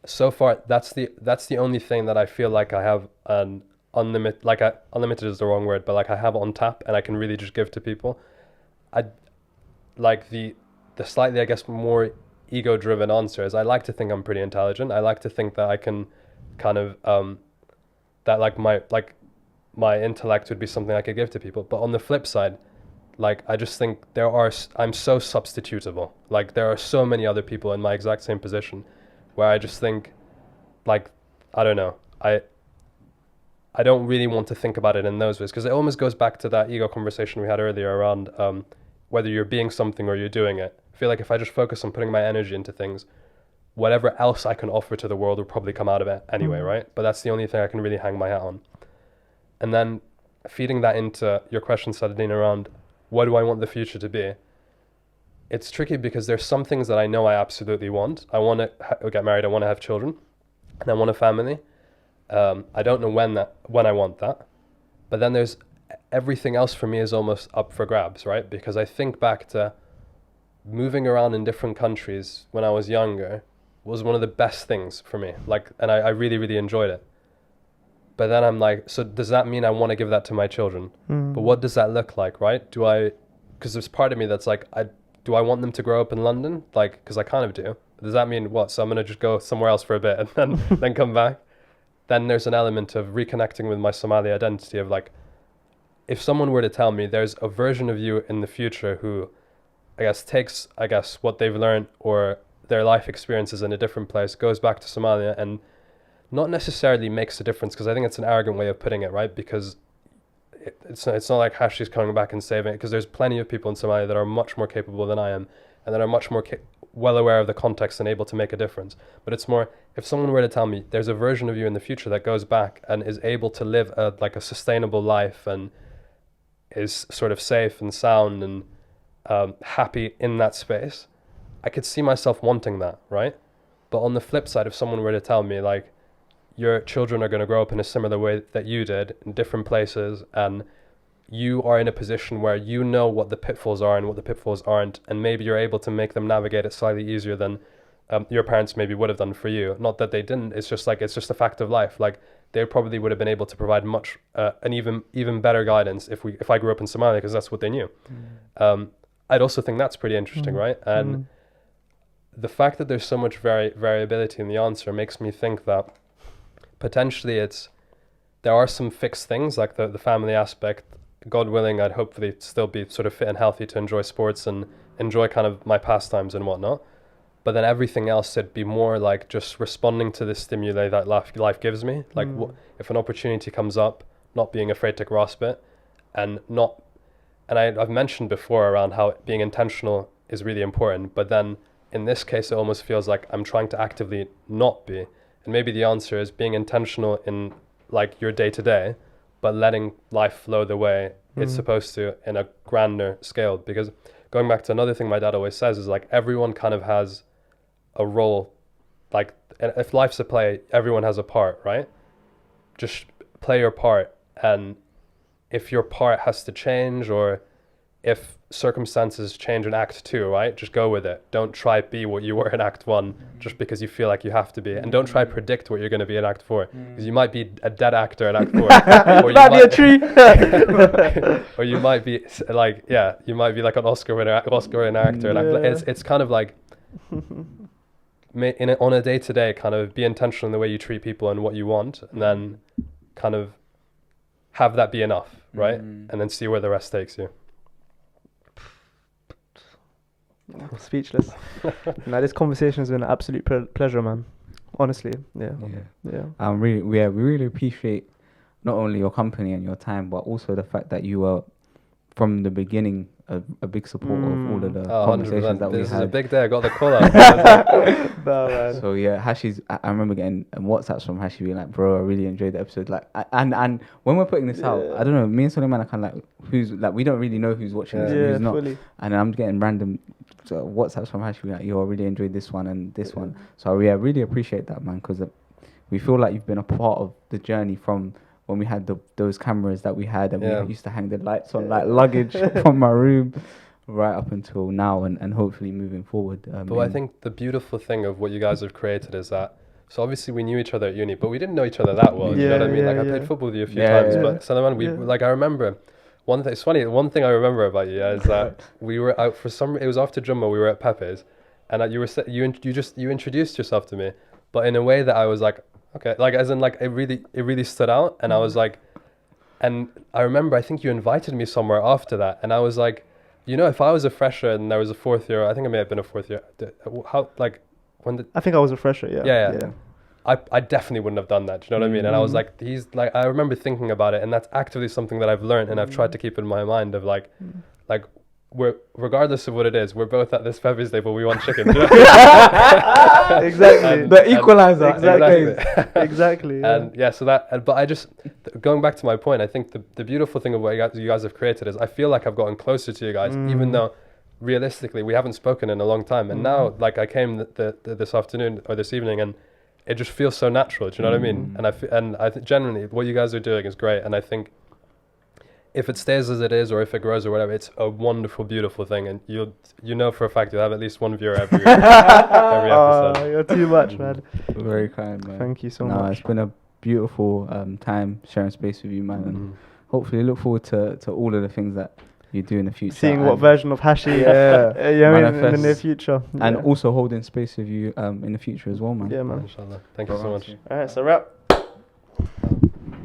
so far that's the only thing that I feel like I have an unlimited, like unlimited is the wrong word, but like I have on tap and I can really just give to people. I like the slightly, I guess, more ego-driven answer is I like to think I'm pretty intelligent. I like to think that I can kind of that my intellect would be something I could give to people. But on the flip side, like I just think I'm so substitutable. Like there are so many other people in my exact same position where I just think, like, I don't know, I don't really want to think about it in those ways, because it almost goes back to that ego conversation we had earlier around whether you're being something or you're doing it. I feel like if I just focus on putting my energy into things, whatever else I can offer to the world will probably come out of it anyway, right? But that's the only thing I can really hang my hat on. And then feeding that into your question, Saladin, around what do I want the future to be? It's tricky because there's some things that I know I absolutely want. I want to get married, I want to have children, and I want a family. I don't know when I want that. But then there's everything else for me is almost up for grabs, right? Because I think back to moving around in different countries when I was younger was one of the best things for me. Like, and I really, really enjoyed it. But then I'm like, so does that mean I want to give that to my children? But what does that look like, right? Because there's part of me that's like, do I want them to grow up in London? Like, because I kind of do. Does that mean what? So I'm going to just go somewhere else for a bit and then come back? Then there's an element of reconnecting with my Somali identity of like, if someone were to tell me there's a version of you in the future who, I guess, takes, what they've learned or their life experiences in a different place, goes back to Somalia and not necessarily makes a difference, because I think it's an arrogant way of putting it, right? Because it's not like Hashi's coming back and saving it, because there's plenty of people in Somalia that are much more capable than I am and that are much more well aware of the context and able to make a difference. But it's more, if someone were to tell me there's a version of you in the future that goes back and is able to live a sustainable life and is sort of safe and sound and happy in that space, I could see myself wanting that, right? But on the flip side, if someone were to tell me like, your children are going to grow up in a similar way that you did in different places, and you are in a position where you know what the pitfalls are and what the pitfalls aren't, and maybe you're able to make them navigate it slightly easier than your parents maybe would have done for you. Not that they didn't, it's just a fact of life. Like, they probably would have been able to provide much an even better guidance if I grew up in Somalia, because that's what they knew. I'd also think that's pretty interesting, right? And the fact that there's so much variability in the answer makes me think that potentially there are some fixed things, like the family aspect. God willing, I'd hopefully still be sort of fit and healthy to enjoy sports and enjoy kind of my pastimes and whatnot. But then everything else, it'd be more like just responding to the stimuli that life gives me. Like if an opportunity comes up, not being afraid to grasp it, and I've mentioned before around how being intentional is really important. But then in this case, it almost feels like I'm trying to actively not be. And maybe the answer is being intentional in like your day to day, but letting life flow the way it's supposed to in a grander scale. Because going back to another thing my dad always says is like, everyone kind of has a role. Like, if life's a play, everyone has a part, right? Just play your part. And if your part has to change, or if circumstances change in act 2, right, just go with it. Don't try to be what you were in act 1 just because you feel like you have to be, and don't try to predict what you're going to be in act 4, because you might be a dead actor in act 4 or you might be a tree or you might be like you might be like an Oscar winning actor. And it's kind of like on a day-to-day, kind of be intentional in the way you treat people and what you want, and then kind of have that be enough, right? And then see where the rest takes you. Speechless. Now, this conversation has been an absolute pleasure, man. Honestly, yeah. We really appreciate not only your company and your time, but also the fact that you were from the beginning a big supporter of all of the conversations that we had. This is a big day. I got the call out. No, man. So yeah, Hashi's. I remember getting WhatsApps from Hashi being like, "Bro, I really enjoyed the episode." Like, and when we're putting this out, I don't know. Me and Suleiman are kind of like, we don't really know who's watching this and who's not. Fully. And I'm getting random WhatsApps from Hashi being like, "Yo, I really enjoyed this one and this one." So yeah, I really appreciate that, man, because we feel like you've been a part of the journey from when we had those cameras that we had, and we used to hang the lights on like luggage from my room, right up until now, and hopefully moving forward. But I think the beautiful thing of what you guys have created is that, so obviously we knew each other at uni, but we didn't know each other that well. Do you know what I mean? Like I played football with you a few times, but Salaman, like I remember one thing. It's funny. One thing I remember about you is that we were out for some. It was after Jumma. We were at Pepe's, and you introduced yourself to me, but in a way that I was like, okay, like as in like it really stood out, and I was like, and I remember I think you invited me somewhere after that, and I was like, you know, if I was a fresher and there was a fourth year, I think I may have been a fourth year. How like. I think I was a fresher, yeah. I definitely wouldn't have done that. Do you know what I mean? And I was like, I remember thinking about it, and that's actively something that I've learned and I've tried to keep in my mind of like we're, regardless of what it is, we're both at this Pepe's day, but we want chicken. Do you know? Exactly. The equalizer. Exactly. Yeah. And yeah, so that, but I just, going back to my point, I think the beautiful thing of what you guys have created is I feel like I've gotten closer to you guys, even though realistically we haven't spoken in a long time. And now, like I came this afternoon or this evening, and it just feels so natural. Do you know what I mean? And I think generally what you guys are doing is great. And I think if it stays as it is, or if it grows or whatever, it's a wonderful, beautiful thing. And you know for a fact you'll have at least one viewer every episode. You're too much, man. Very kind, man. Thank you so much. It's been a beautiful time sharing space with you, man. And hopefully look forward to all of the things that you do in the future. Seeing what version of Hashi in the near future. And also holding space with you in the future as well, man. Yeah, man. Inshallah. Thank you so much. All right, so wrap.